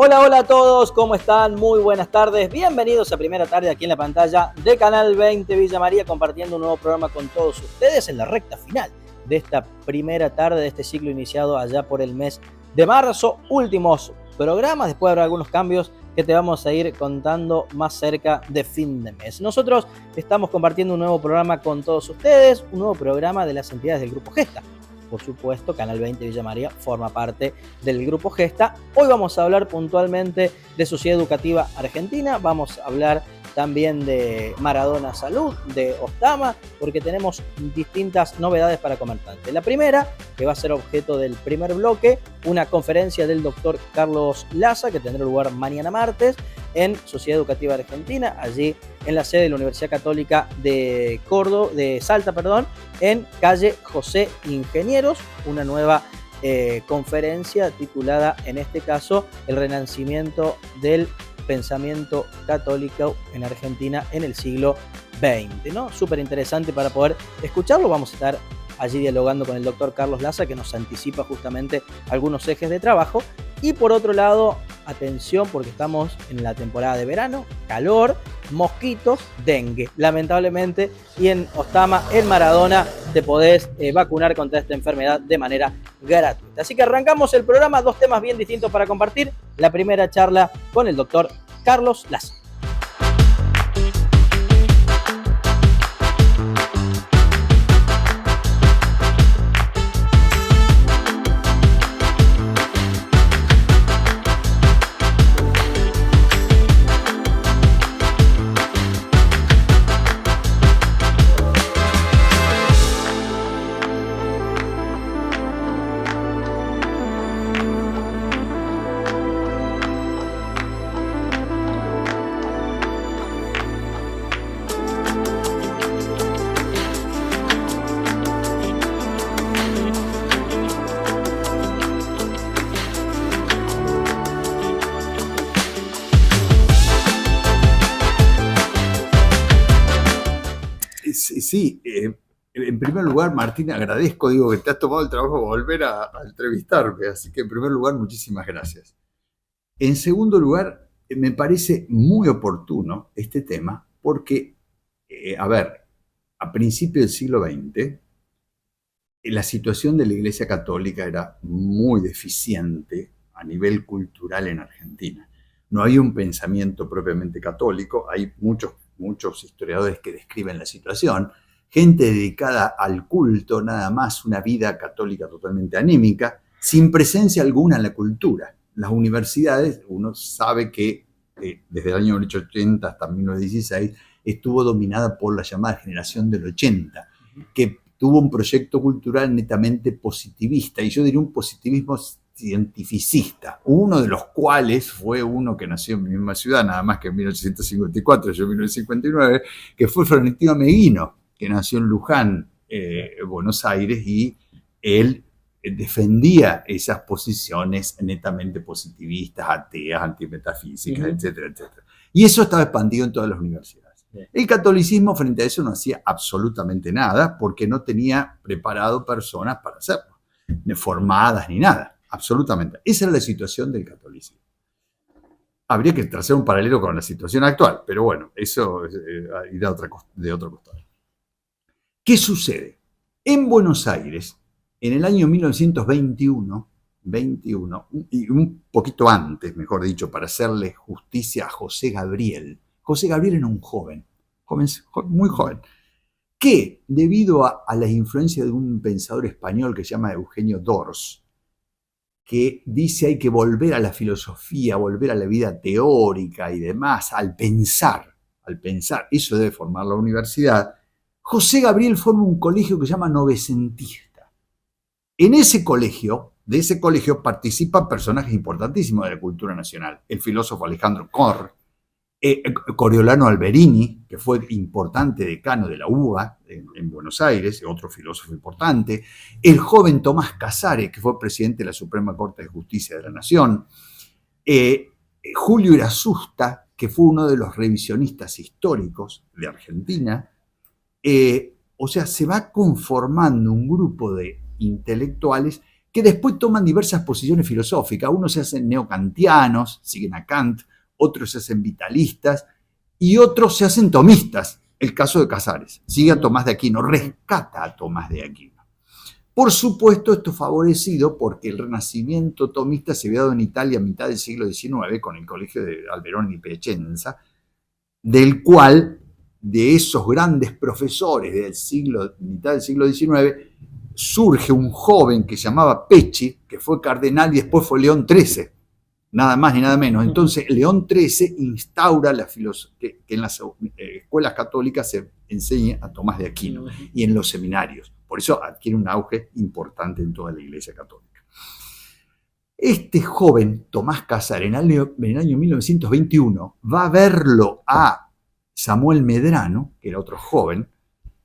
Hola, hola a todos, ¿cómo están? Muy buenas tardes, bienvenidos a Primera Tarde aquí en la pantalla de Canal 20 Villa María, compartiendo un nuevo programa con todos ustedes en la recta final de esta primera tarde de este ciclo iniciado allá por el mes de marzo. Últimos programas, después habrá algunos cambios que te vamos a ir contando más cerca de fin de mes. Nosotros estamos compartiendo un nuevo programa con todos ustedes, un nuevo programa de las entidades del Grupo Gesta. Por supuesto, Canal 20 Villa María forma parte del Grupo Gesta. Hoy vamos a hablar puntualmente de Sociedad Educativa Argentina, vamos a hablar también de Maradona Salud, de Ostama, porque tenemos distintas novedades para comentarte. La primera, que va a ser objeto del primer bloque, una conferencia del doctor Carlos Laza, que tendrá lugar mañana martes en Sociedad Educativa Argentina, allí en la sede de la Universidad Católica de Córdoba, de Salta, en calle José Ingenieros, una nueva conferencia titulada, en este caso, El renacimiento del pensamiento católico en Argentina en el siglo XX, ¿no? Súper interesante para poder escucharlo. Vamos a estar allí dialogando con el doctor Carlos Laza, que nos anticipa justamente algunos ejes de trabajo. Y por otro lado, atención, porque estamos en la temporada de verano, calor, mosquitos, dengue, lamentablemente, y en Ostama, en Maradona, te podés vacunar contra esta enfermedad de manera gratuita. Así que arrancamos el programa, dos temas bien distintos para compartir. La primera charla con el doctor Carlos Laza. Sí, en primer lugar, Martín, agradezco, que te has tomado el trabajo de volver a entrevistarme, así que en primer lugar, muchísimas gracias. En segundo lugar, me parece muy oportuno este tema porque, a principios del siglo XX, la situación de la Iglesia Católica era muy deficiente a nivel cultural en Argentina. No había un pensamiento propiamente católico, hay muchos historiadores que describen la situación, gente dedicada al culto, nada más, una vida católica totalmente anémica, sin presencia alguna en la cultura. Las universidades, uno sabe que desde el año 1880 hasta 1916 estuvo dominada por la llamada generación del 80, que tuvo un proyecto cultural netamente positivista, y yo diría un positivismo cientificista, uno de los cuales fue uno que nació en mi misma ciudad, nada más que en 1854, yo en 1959, que fue Florentino Meguino, que nació en Luján, Buenos Aires, y él defendía esas posiciones netamente positivistas, ateas, antimetafísicas, etcétera, etcétera. Y eso estaba expandido en todas las universidades. El catolicismo frente a eso no hacía absolutamente nada porque no tenía preparado personas para hacerlo, ni formadas ni nada. Absolutamente. Esa era la situación del catolicismo. Habría que trazar un paralelo con la situación actual, pero bueno, eso irá de otro costado. ¿Qué sucede? En Buenos Aires, en el año 1921, y un poquito antes, mejor dicho, para hacerle justicia a José Gabriel. José Gabriel era un joven, muy joven, que debido a la influencia de un pensador español que se llama Eugenio d'Ors, que dice hay que volver a la filosofía, volver a la vida teórica y demás, al pensar, eso debe formar la universidad. José Gabriel forma un colegio que se llama Novecentista. En ese colegio, de ese colegio participan personajes importantísimos de la cultura nacional. El filósofo Alejandro Corr, Coriolano Alberini, que fue importante decano de la UBA en Buenos Aires, otro filósofo importante, el joven Tomás Casares, que fue presidente de la Suprema Corte de Justicia de la Nación, Julio Irasusta, que fue uno de los revisionistas históricos de Argentina. O sea, se va conformando un grupo de intelectuales que después toman diversas posiciones filosóficas. Unos se hacen neocantianos, siguen a Kant, otros se hacen vitalistas y otros se hacen tomistas. El caso de Casares, sigue a Tomás de Aquino, rescata a Tomás de Aquino. Por supuesto, esto favorecido porque el renacimiento tomista se había dado en Italia a mitad del siglo XIX con el colegio de Alberoni y Piacenza, del cual, de esos grandes profesores mitad del siglo XIX, surge un joven que se llamaba Pecci, que fue cardenal y después fue León XIII, nada más ni nada menos. Entonces, León XIII instaura que en las escuelas católicas se enseñe a Tomás de Aquino y en los seminarios. Por eso adquiere un auge importante en toda la Iglesia Católica. Este joven, Tomás Casares, en el año 1921, va a verlo a Samuel Medrano, que era otro joven,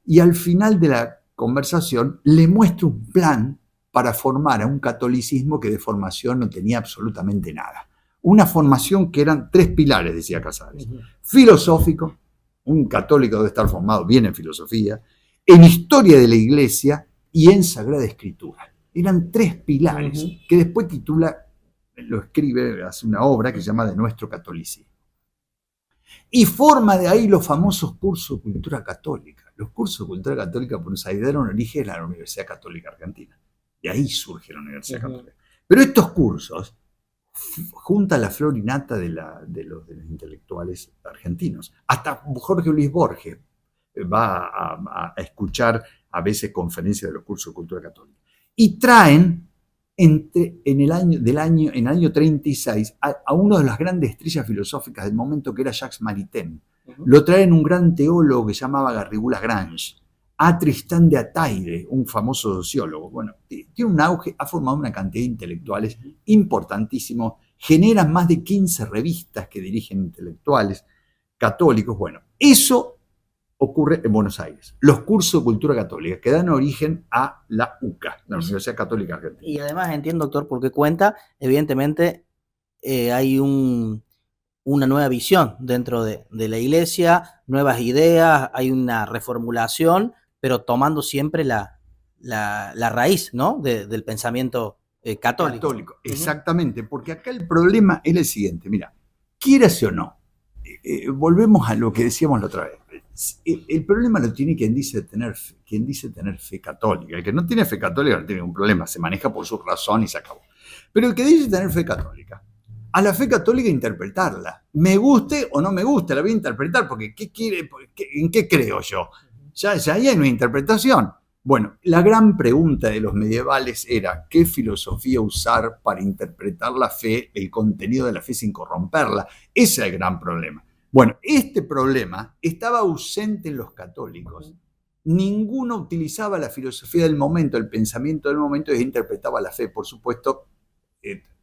y al final de la conversación le muestra un plan para formar a un catolicismo que de formación no tenía absolutamente nada. Una formación que eran 3 pilares, decía Casares. Filosófico, un católico debe estar formado bien en filosofía, en historia de la Iglesia y en Sagrada Escritura. Eran 3 pilares que después lo escribe, hace una obra que se llama De nuestro catolicismo. Y forma de ahí los famosos cursos de cultura católica. Los cursos de cultura católica por Buenos Aires dieron origen a la Universidad Católica Argentina. De ahí surge la Universidad Católica. Pero estos cursos juntan la flor y nata de los intelectuales argentinos. Hasta Jorge Luis Borges va a escuchar a veces conferencias de los cursos de cultura católica. Y traen en el año 36 a uno de las grandes estrellas filosóficas del momento, que era Jacques Maritain. Lo traen un gran teólogo que se llamaba Garrigou Lagrange, a Tristán de Ataide, un famoso sociólogo. Bueno, tiene un auge, ha formado una cantidad de intelectuales importantísimos, generan más de 15 revistas que dirigen intelectuales católicos. Bueno, eso ocurre en Buenos Aires. Los cursos de cultura católica que dan origen a la UCA, la Universidad Católica Argentina. Y además entiendo, doctor, por qué cuenta, evidentemente hay una nueva visión dentro de la Iglesia, nuevas ideas, hay una reformulación, pero tomando siempre la raíz, ¿no? del pensamiento católico. Exactamente, porque acá el problema es el siguiente, mira, quieras o no, volvemos a lo que decíamos la otra vez. El problema lo tiene quien dice tener fe católica. El que no tiene fe católica no tiene ningún problema, se maneja por su razón y se acabó. Pero el que dice tener fe católica, a la fe católica interpretarla. Me guste o no me guste, la voy a interpretar, porque ¿en qué creo yo? Ya ahí hay una interpretación. Bueno, la gran pregunta de los medievales era ¿qué filosofía usar para interpretar la fe, el contenido de la fe sin corromperla? Ese es el gran problema. Bueno, este problema estaba ausente en los católicos. Ninguno utilizaba la filosofía del momento, el pensamiento del momento, y interpretaba la fe, por supuesto,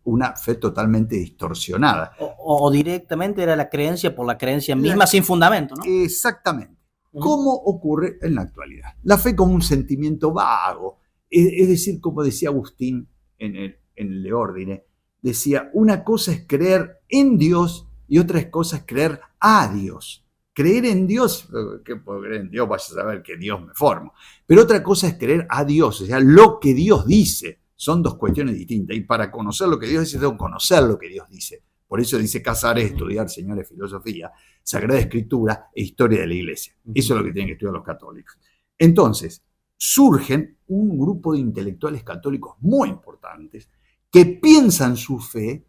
una fe totalmente distorsionada. O directamente era la creencia por la creencia misma, sin fundamento, ¿no? Exactamente. ¿Cómo ocurre en la actualidad? La fe como un sentimiento vago, es decir, como decía Agustín en el De Ordine, decía, una cosa es creer en Dios y otra cosa es creer a Dios. Creer en Dios, ¿qué puedo creer en Dios? Vaya a saber que Dios me forma. Pero otra cosa es creer a Dios, o sea, lo que Dios dice. Son 2 cuestiones distintas. Y para conocer lo que Dios dice, tengo que conocer lo que Dios dice. Por eso dice Casares, estudiar, señores, filosofía, Sagrada Escritura e historia de la Iglesia. Eso es lo que tienen que estudiar los católicos. Entonces, surgen un grupo de intelectuales católicos muy importantes que piensan su fe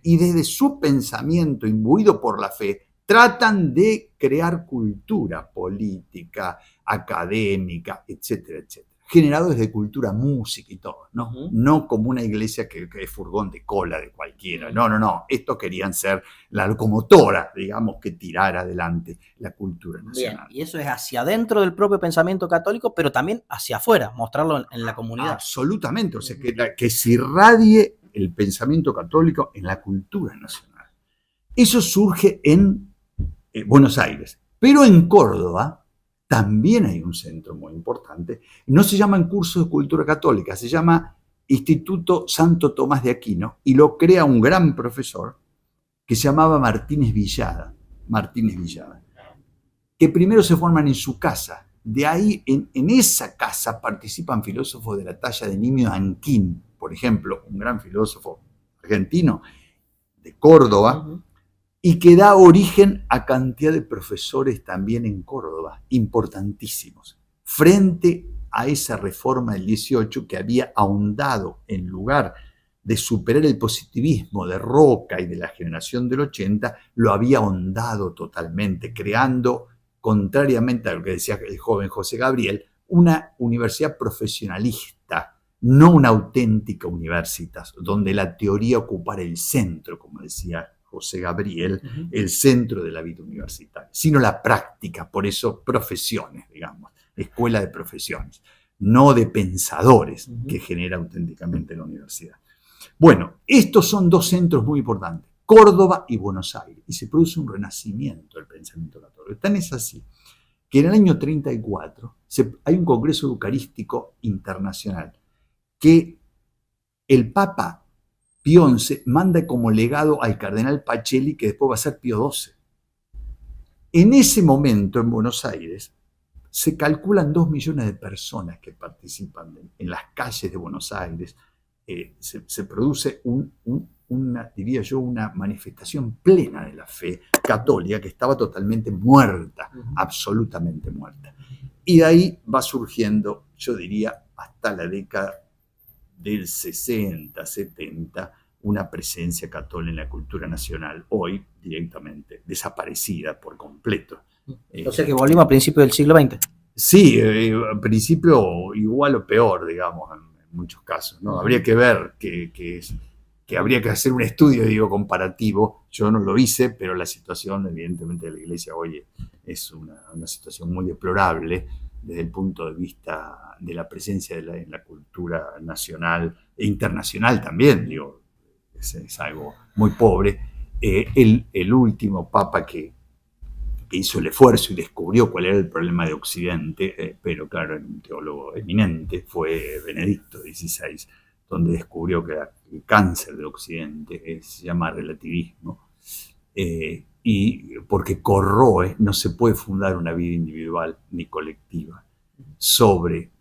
y desde su pensamiento imbuido por la fe tratan de crear cultura política, académica, etcétera, etcétera. Generadores de cultura, música y todo, ¿no? No como una iglesia que es furgón de cola de cualquiera. No. Estos querían ser la locomotora, digamos, que tirara adelante la cultura nacional. Bien, y eso es hacia adentro del propio pensamiento católico, pero también hacia afuera, mostrarlo en la comunidad. Absolutamente, o sea, que se irradie el pensamiento católico en la cultura nacional. Eso surge en Buenos Aires, pero en Córdoba también hay un centro muy importante. No se llaman cursos de cultura católica, se llama Instituto Santo Tomás de Aquino y lo crea un gran profesor que se llamaba Martínez Villada, que primero se forman en su casa De ahí, en esa casa participan filósofos de la talla de Nimio Anquín, por ejemplo, un gran filósofo argentino de Córdoba, y que da origen a cantidad de profesores también en Córdoba, importantísimos, frente a esa reforma del 18 que había ahondado, en lugar de superar el positivismo de Roca y de la generación del 80, lo había ahondado totalmente, creando, contrariamente a lo que decía el joven José Gabriel, una universidad profesionalista, no una auténtica universitas, donde la teoría ocupara el centro, como decía José Gabriel, el centro de la vida universitaria, sino la práctica, por eso profesiones, digamos, escuela de profesiones, no de pensadores que genera auténticamente la universidad. Bueno, estos son dos centros muy importantes, Córdoba y Buenos Aires, y se produce un renacimiento del pensamiento católico. Tan es así que en el año 34 hay un congreso eucarístico internacional que el Papa Pío XI manda como legado al cardenal Pacelli, que después va a ser Pío XII. En ese momento, en Buenos Aires, se calculan 2 millones de personas que participan en las calles de Buenos Aires. Se produce diría yo, una manifestación plena de la fe católica que estaba totalmente muerta, absolutamente muerta. Y de ahí va surgiendo, yo diría, hasta la década del 60, 70, una presencia católica en la cultura nacional, hoy directamente desaparecida por completo. O sea que volvimos a principios del siglo XX. Sí, al principio igual o peor, digamos, en muchos casos, ¿no? Habría que ver que habría que hacer un estudio, digo, comparativo. Yo no lo hice, pero la situación, evidentemente, de la Iglesia hoy es una situación muy deplorable desde el punto de vista de la presencia en la cultura nacional e internacional también, digo, es algo muy pobre. El último papa que hizo el esfuerzo y descubrió cuál era el problema de Occidente, pero claro, un teólogo eminente, fue Benedicto XVI, donde descubrió que el cáncer de Occidente se llama relativismo, y porque corroe, no se puede fundar una vida individual ni colectiva sobre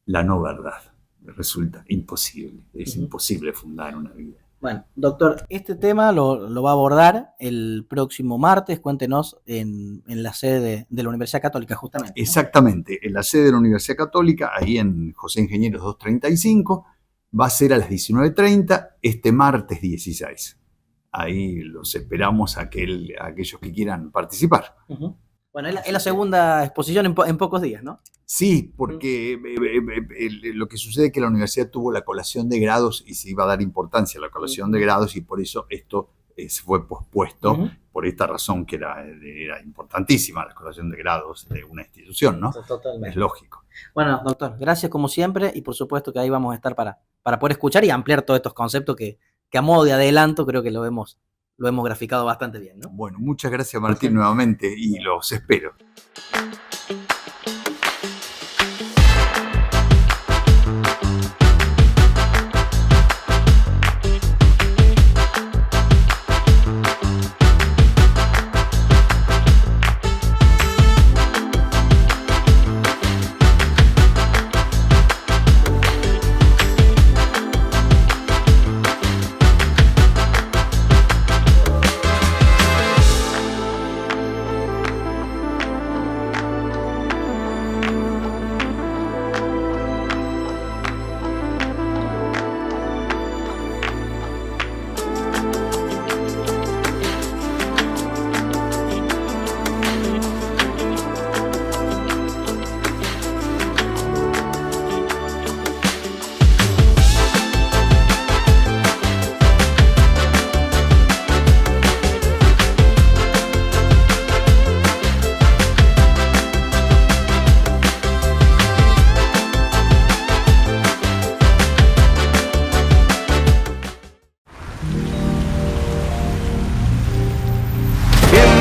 la no verdad. Resulta imposible, es imposible fundar una vida. Bueno, doctor, este tema lo va a abordar el próximo martes, cuéntenos, en la sede de la Universidad Católica, justamente, ¿no? Exactamente, en la sede de la Universidad Católica, ahí en José Ingenieros 235, va a ser a las 19:30, este martes 16. Ahí los esperamos a aquellos que quieran participar. Bueno, es la segunda exposición en pocos días, ¿no? Sí, porque lo que sucede es que la universidad tuvo la colación de grados y se iba a dar importancia a la colación de grados, y por eso esto se fue pospuesto, por esta razón que era importantísima la colación de grados de una institución, ¿no? Totalmente. Es lógico. Bueno, doctor, gracias como siempre, y por supuesto que ahí vamos a estar para poder escuchar y ampliar todos estos conceptos que a modo de adelanto creo que lo hemos graficado bastante bien, ¿no? Bueno, muchas gracias, Martín, nuevamente, y los espero.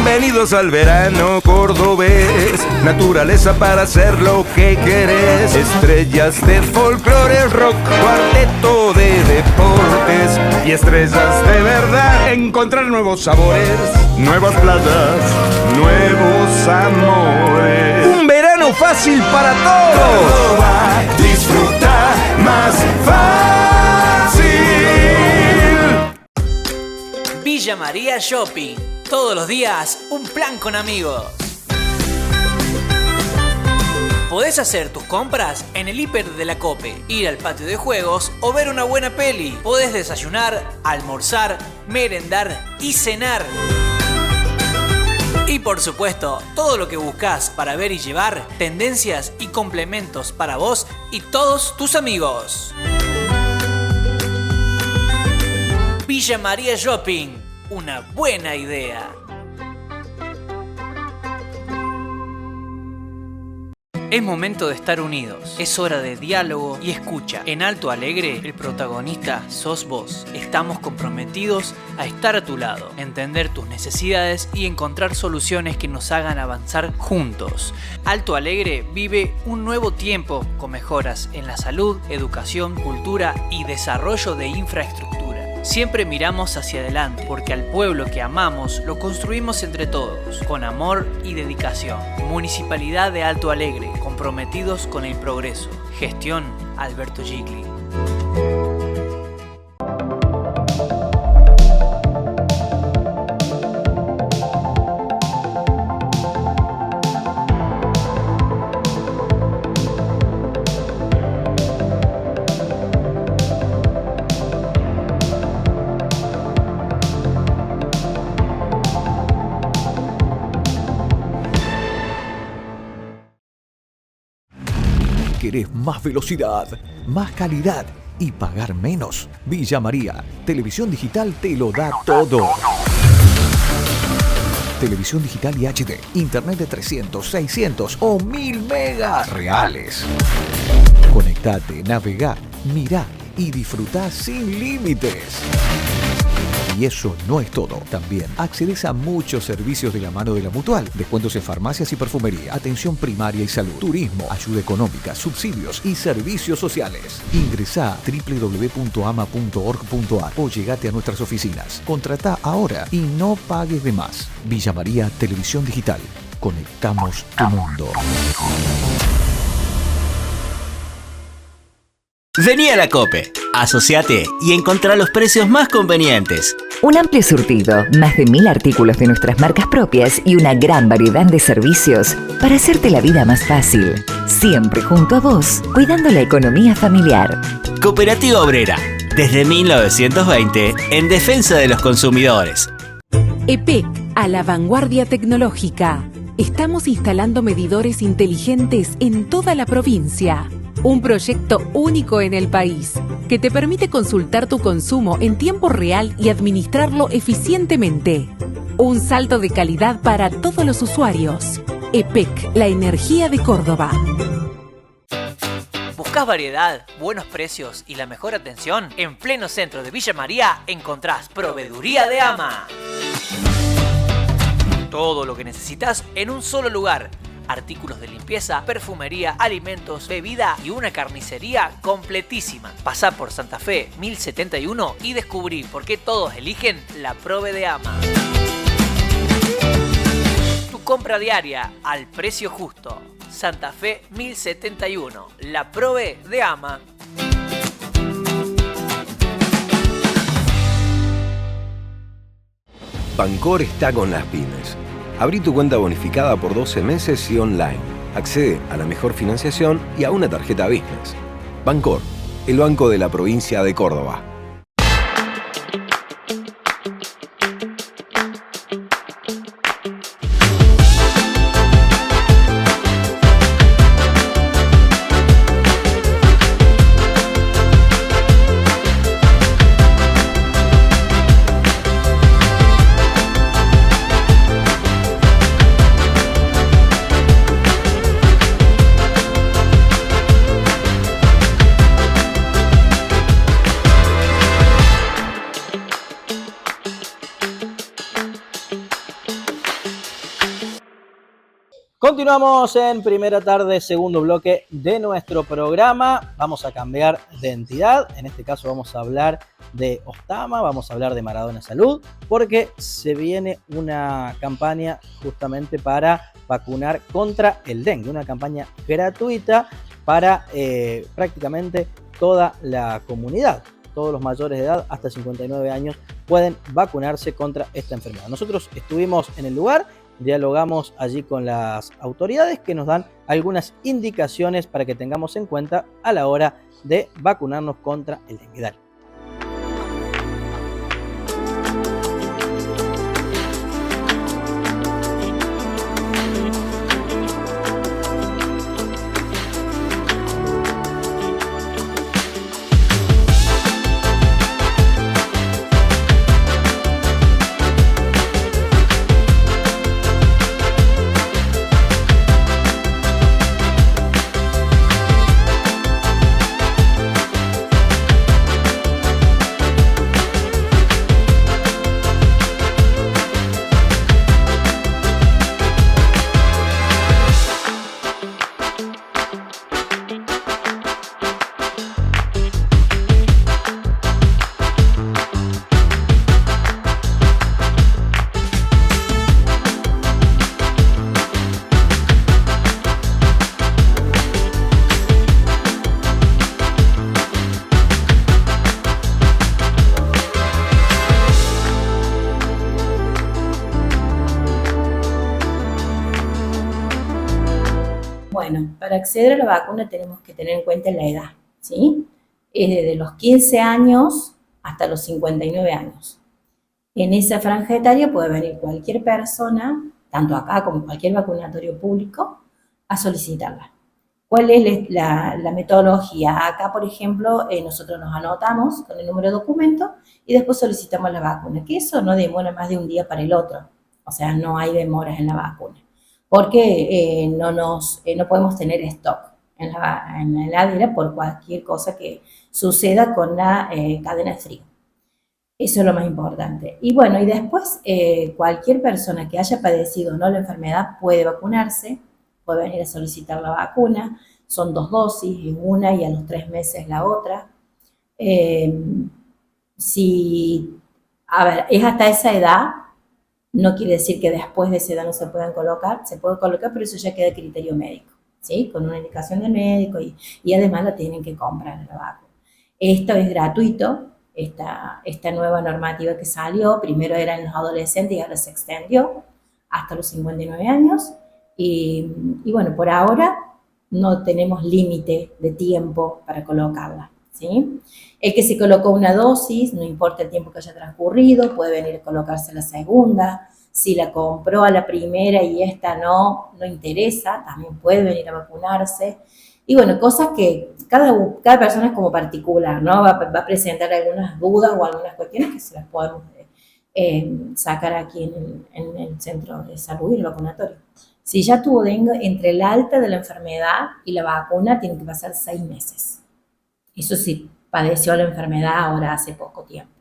Bienvenidos al verano cordobés, naturaleza para hacer lo que querés, estrellas de folclore, rock, cuarteto de deportes y estrellas de verdad. Encontrar nuevos sabores, nuevas playas, nuevos amores. Un verano liviano, fácil para todos. Córdoba, disfruta más fácil. Villa María Shopping. Todos los días, un plan con amigos. Podés hacer tus compras en el hiper de la Cope, ir al patio de juegos o ver una buena peli. Podés desayunar, almorzar, merendar y cenar. Y por supuesto, todo lo que buscas para ver y llevar, tendencias y complementos para vos y todos tus amigos. Villa María Shopping, una buena idea. Es momento de estar unidos, es hora de diálogo y escucha. En Alto Alegre, el protagonista sos vos. Estamos comprometidos a estar a tu lado, entender tus necesidades y encontrar soluciones que nos hagan avanzar juntos. Alto Alegre vive un nuevo tiempo con mejoras en la salud, educación, cultura y desarrollo de infraestructura. Siempre miramos hacia adelante, porque al pueblo que amamos lo construimos entre todos, con amor y dedicación. Municipalidad de Alto Alegre, comprometidos con el progreso. Gestión Alberto Gigli. ¿Querés más velocidad, más calidad y pagar menos? Villa María, Televisión Digital te lo da todo. Televisión digital y HD, internet de 300, 600 o 1000 megas reales. Conectate, navegá, mirá y disfrutá sin límites. Y eso no es todo. También accedes a muchos servicios de la mano de la Mutual. Descuentos en farmacias y perfumería, atención primaria y salud, turismo, ayuda económica, subsidios y servicios sociales. Ingresá a www.ama.org.ar o llegate a nuestras oficinas. Contratá ahora y no pagues de más. Villa María Televisión Digital. Conectamos tu mundo. Vení a la Cope, asociate y encontrá los precios más convenientes. Un amplio surtido, más de 1000 artículos de nuestras marcas propias y una gran variedad de servicios para hacerte la vida más fácil. Siempre junto a vos, cuidando la economía familiar. Cooperativa Obrera, desde 1920, en defensa de los consumidores. EPEC, a la vanguardia tecnológica. Estamos instalando medidores inteligentes en toda la provincia. Un proyecto único en el país, que te permite consultar tu consumo en tiempo real y administrarlo eficientemente. Un salto de calidad para todos los usuarios. EPEC, la energía de Córdoba. ¿Buscás variedad, buenos precios y la mejor atención? En pleno centro de Villa María encontrás Proveeduría de Ama. Todo lo que necesitas en un solo lugar. Artículos de limpieza, perfumería, alimentos, bebida y una carnicería completísima. Pasá por Santa Fe 1071 y descubrí por qué todos eligen la Prove de Ama. Tu compra diaria al precio justo. Santa Fe 1071, la Prove de Ama. Bancor está con las pymes. Abrí tu cuenta bonificada por 12 meses y online. Accede a la mejor financiación y a una tarjeta business. Bancor, el banco de la provincia de Córdoba. Continuamos en primera tarde, segundo bloque de nuestro programa. Vamos a cambiar de entidad. En este caso vamos a hablar de Ostama, vamos a hablar de Maradona Salud, porque se viene una campaña justamente para vacunar contra el dengue, una campaña gratuita para prácticamente toda la comunidad. Todos los mayores de edad hasta 59 años pueden vacunarse contra esta enfermedad. Nosotros estuvimos en el lugar, dialogamos allí con las autoridades que nos dan algunas indicaciones para que tengamos en cuenta a la hora de vacunarnos contra el dengue. Dale. Bueno, para acceder a la vacuna tenemos que tener en cuenta la edad, ¿sí? Es desde los 15 años hasta los 59 años. En esa franja etaria puede venir cualquier persona, tanto acá como cualquier vacunatorio público, a solicitarla. ¿Cuál es la metodología? Acá, por ejemplo, nosotros nos anotamos con el número de documento y después solicitamos la vacuna, que eso no demora más de un día para el otro. O sea, no hay demoras en la vacuna, porque no podemos tener stock en la heladera por cualquier cosa que suceda con la cadena de frío. Eso es lo más importante. Y bueno, y después cualquier persona que haya padecido no la enfermedad puede vacunarse, puede venir a solicitar la vacuna. Son 2 dosis, una y a los 3 meses la otra. A ver, es hasta esa edad. No quiere decir que después de esa edad no se puedan colocar, se puede colocar, pero eso ya queda a criterio médico, ¿sí? Con una indicación del médico y además la tienen que comprar la vacuna. Esto es gratuito, esta nueva normativa que salió, primero era en los adolescentes y ahora se extendió hasta los 59 años. Y bueno, por ahora no tenemos límite de tiempo para colocarla, ¿sí? El que se colocó una dosis, no importa el tiempo que haya transcurrido, puede venir a colocarse la segunda. Si la compró a la primera y esta no interesa, también puede venir a vacunarse. Y bueno, cosas que cada persona es como particular, ¿no? Va a presentar algunas dudas o algunas cuestiones que se las podemos sacar aquí en el centro de salud y el vacunatorio. Si ya tuvo dengue, entre el alta de la enfermedad y la vacuna tienen que pasar 6 meses. Eso sí, padeció la enfermedad ahora hace poco tiempo,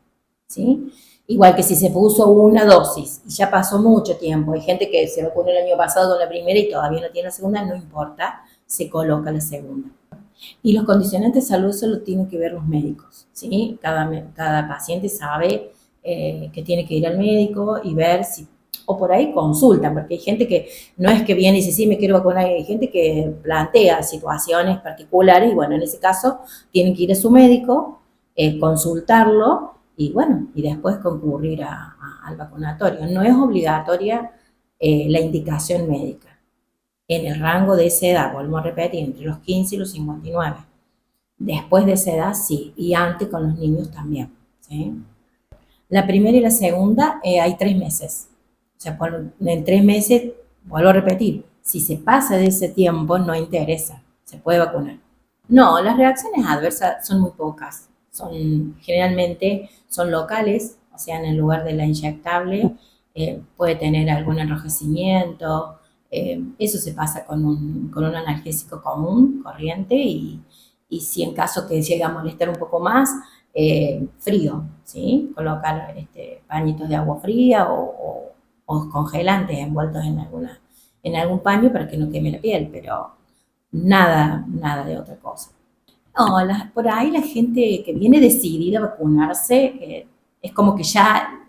¿sí? Igual que si se puso una dosis y ya pasó mucho tiempo, hay gente que se vacunó el año pasado con la primera y todavía no tiene la segunda, no importa, se coloca la segunda. Y los condicionantes de salud eso lo tienen que ver los médicos, ¿sí? Cada paciente sabe que tiene que ir al médico y ver si, o por ahí consultan, porque hay gente que no es que viene y dice, sí, me quiero vacunar, hay gente que plantea situaciones particulares y bueno, en ese caso tienen que ir a su médico, consultarlo y bueno, y después concurrir al vacunatorio. No es obligatoria la indicación médica. En el rango de esa edad, vuelvo a repetir, entre los 15 y los 59. Después de esa edad, sí, y antes con los niños también, ¿sí? La primera y la segunda hay 3 meses. O sea, en 3 meses, vuelvo a repetir, si se pasa de ese tiempo, no interesa, se puede vacunar. No, las reacciones adversas son muy pocas. Generalmente son locales, o sea, en el lugar de la inyectable puede tener algún enrojecimiento. Eso se pasa con un analgésico común, corriente, y si en caso que llegue a molestar un poco más, frío, ¿sí? Colocar pañitos de agua fría o congelantes envueltos en algún paño para que no queme la piel, pero nada de otra cosa. No, por ahí la gente que viene decidida a vacunarse es como que ya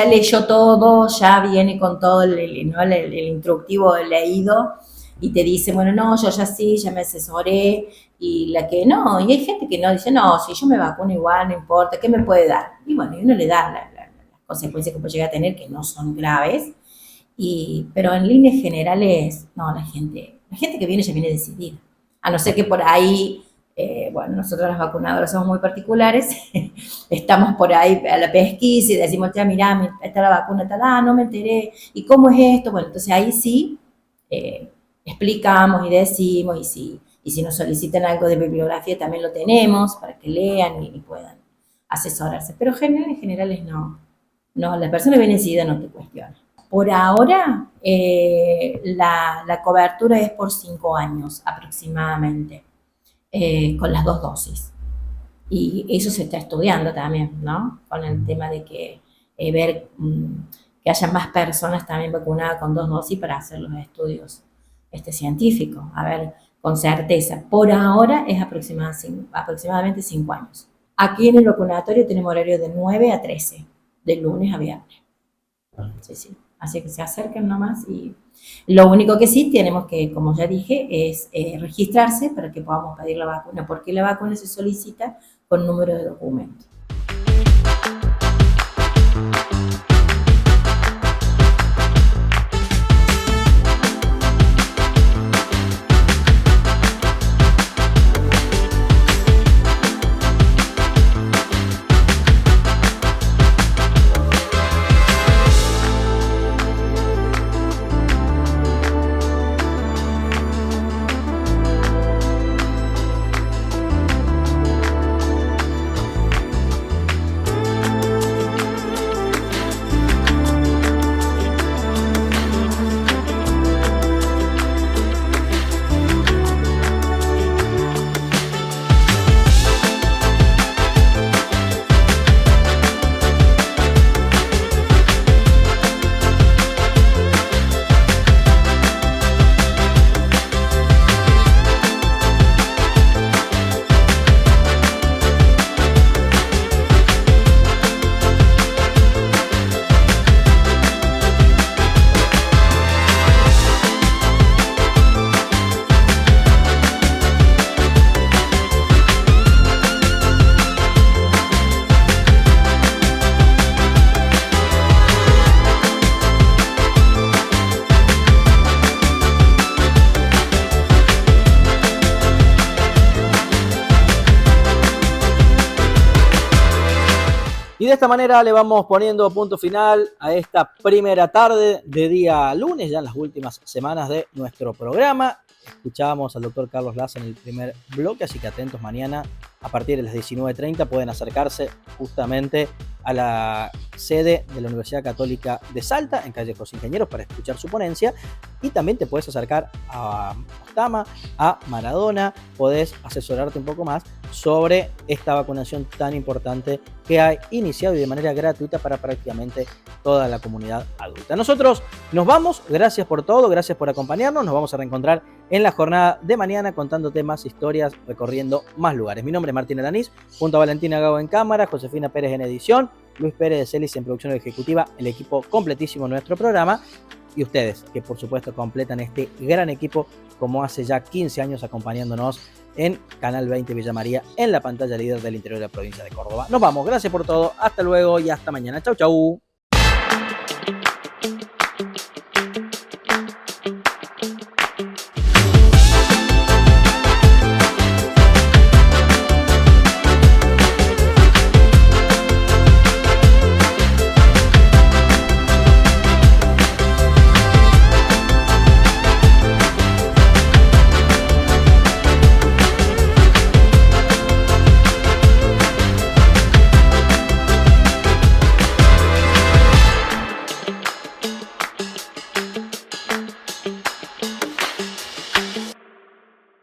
leyó todo, ya viene con todo el instructivo leído y te dice, bueno, no, yo ya sí, ya me asesoré, y la que no, y hay gente que no dice, no, si yo me vacuno igual, no importa, ¿qué me puede dar? Y bueno, y uno le da las consecuencias que puede llegar a tener, que no son graves, pero en líneas generales, no, la gente que viene ya viene decidida, a no ser que por ahí, bueno, nosotros las vacunadoras somos muy particulares, estamos por ahí a la pesquisa y decimos, ya mirá, está la vacuna, no me enteré, ¿y cómo es esto? Bueno, entonces ahí sí explicamos y decimos, y si nos solicitan algo de bibliografía también lo tenemos para que lean y puedan asesorarse, pero en generales no, la persona viene decidida, no te cuestiona. Por ahora, la cobertura es por 5 años aproximadamente, con las 2 dosis. Y eso se está estudiando también, ¿no? Con el tema de que ver que haya más personas también vacunadas con 2 dosis para hacer los estudios científicos. A ver, con certeza. Por ahora es aproximadamente 5 años. Aquí en el vacunatorio tenemos horario de 9 a 13, de lunes a viernes. Sí. Así que se acerquen nomás, y lo único que sí tenemos que, como ya dije, es registrarse para que podamos pedir la vacuna, porque la vacuna se solicita con número de documento. Y de esta manera le vamos poniendo punto final a esta primera tarde de día lunes, ya en las últimas semanas de nuestro programa. Escuchábamos al doctor Carlos Laza en el primer bloque, así que atentos mañana a partir de las 19:30 pueden acercarse justamente a la sede de la Universidad Católica de Salta, en calle José Ingenieros, para escuchar su ponencia. Y también te puedes acercar a Ostama, a Maradona, podés asesorarte un poco más sobre esta vacunación tan importante que ha iniciado y de manera gratuita para prácticamente toda la comunidad adulta. Nosotros nos vamos, gracias por todo, gracias por acompañarnos, nos vamos a reencontrar en la jornada de mañana contándote más historias, recorriendo más lugares. Mi nombre es Martín Alanís, junto a Valentina Gago en cámara, Josefina Pérez en edición, Luis Pérez de Celis en producción ejecutiva, el equipo completísimo de nuestro programa, y ustedes, que por supuesto completan este gran equipo, como hace ya 15 años acompañándonos en Canal 20 Villa María, en la pantalla líder del interior de la provincia de Córdoba. Nos vamos, gracias por todo, hasta luego y hasta mañana. Chau, chau.